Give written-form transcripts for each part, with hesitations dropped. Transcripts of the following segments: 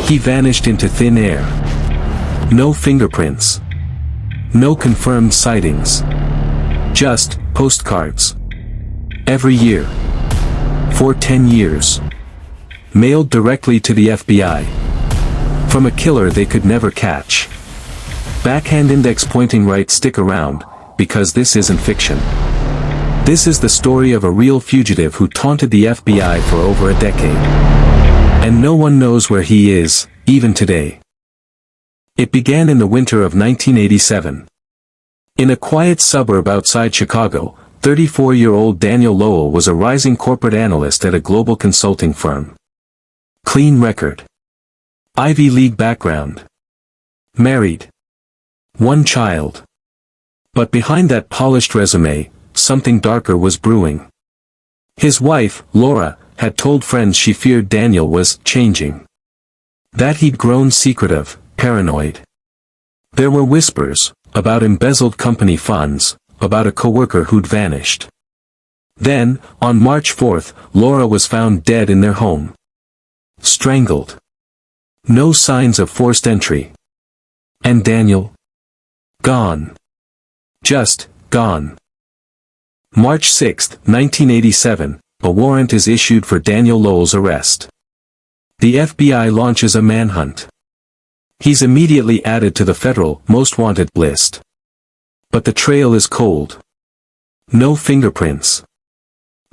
He vanished into thin air. No fingerprints. No confirmed sightings. Just postcards. Every year. For 10 years. Mailed directly to the FBI. From a killer they could never catch. Backhand index pointing right, stick around, because this isn't fiction. This is the story of a real fugitive who taunted the FBI for over a decade. And no one knows where he is, even today. It began in the winter of 1987. In a quiet suburb outside Chicago, 34-year-old Daniel Lowell was a rising corporate analyst at a global consulting firm. Clean record. Ivy League background. Married. One child. But behind that polished resume, something darker was brewing. His wife, Laura, had told friends she feared Daniel was changing. That he'd grown secretive, paranoid. There were whispers about embezzled company funds, about a coworker who'd vanished. Then, on March 4th, Laura was found dead in their home. Strangled. No signs of forced entry. And Daniel? Gone. Just, gone. March 6, 1987, a warrant is issued for Daniel Lowell's arrest. The FBI launches a manhunt. He's immediately added to the federal most wanted list. But the trail is cold. No fingerprints.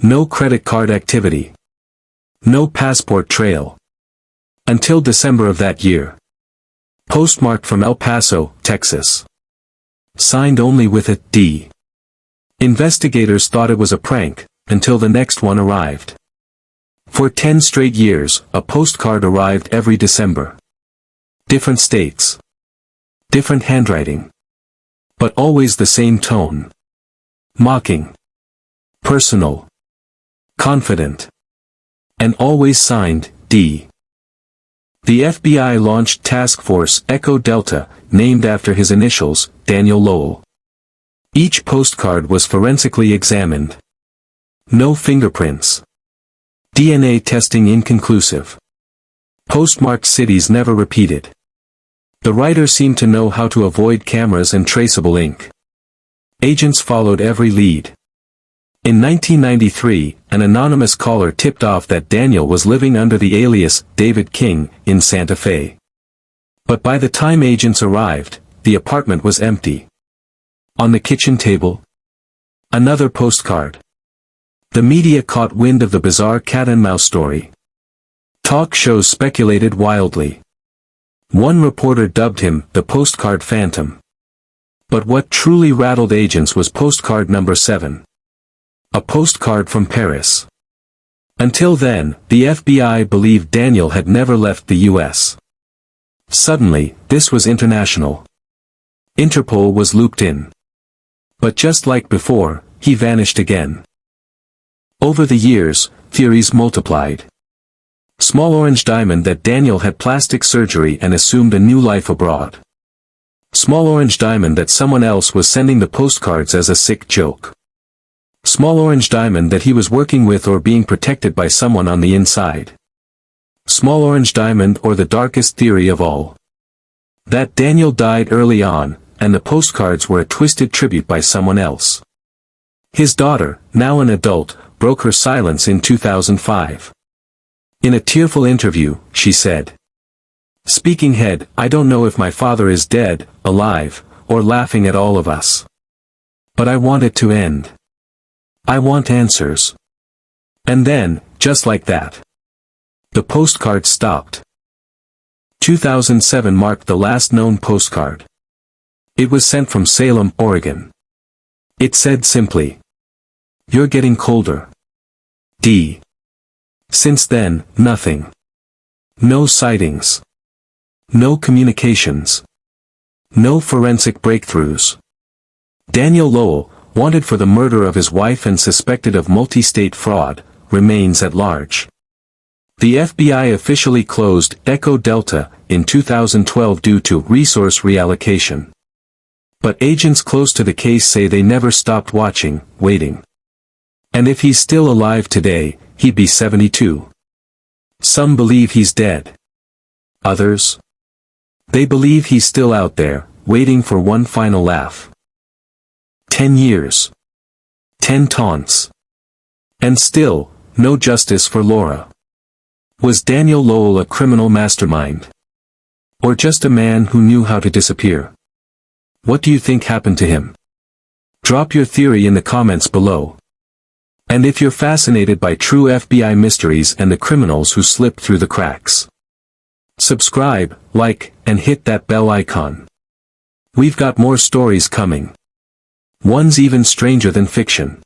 No credit card activity. No passport trail. Until December of that year. Postmarked from El Paso, Texas. Signed only with a D. Investigators thought it was a prank, until the next one arrived. For 10 straight years, a postcard arrived every December. Different states. Different handwriting. But always the same tone. Mocking. Personal. Confident. And always signed, D. The FBI launched Task Force Echo Delta, named after his initials, Daniel Lowell. Each postcard was forensically examined. No fingerprints. DNA testing inconclusive. Postmarked cities never repeated. The writer seemed to know how to avoid cameras and traceable ink. Agents followed every lead. In 1993, an anonymous caller tipped off that Daniel was living under the alias David King in Santa Fe. But by the time agents arrived, the apartment was empty. On the kitchen table, another postcard. The media caught wind of the bizarre cat-and-mouse story. Talk shows speculated wildly. One reporter dubbed him the postcard phantom. But what truly rattled agents was postcard number 7. A postcard from Paris. Until then, the FBI believed Daniel had never left the U.S. Suddenly, this was international. Interpol was looped in. But just like before, he vanished again. Over the years, theories multiplied. Small orange diamond that Daniel had plastic surgery and assumed a new life abroad. Small orange diamond that someone else was sending the postcards as a sick joke. Small orange diamond that he was working with or being protected by someone on the inside. Small orange diamond, or the darkest theory of all. That Daniel died early on, and the postcards were a twisted tribute by someone else. His daughter, now an adult, broke her silence in 2005. In a tearful interview, she said, "Speaking head, I don't know if my father is dead, alive, or laughing at all of us. But I want it to end. I want answers." And then, just like that, the postcard stopped. 2007 marked the last known postcard. It was sent from Salem, Oregon. It said simply, "You're getting colder. D." Since then, nothing. No sightings. No communications. No forensic breakthroughs. Daniel Lowell, wanted for the murder of his wife and suspected of multi-state fraud, remains at large. The FBI officially closed Echo Delta in 2012 due to resource reallocation. But agents close to the case say they never stopped watching, waiting. And if he's still alive today, he'd be 72. Some believe he's dead. Others? They believe he's still out there, waiting for one final laugh. 10 years. 10 taunts. And still, no justice for Laura. Was Daniel Lowell a criminal mastermind? Or just a man who knew how to disappear? What do you think happened to him? Drop your theory in the comments below. And if you're fascinated by true FBI mysteries and the criminals who slip through the cracks, subscribe, like, and hit that bell icon. We've got more stories coming. One's even stranger than fiction.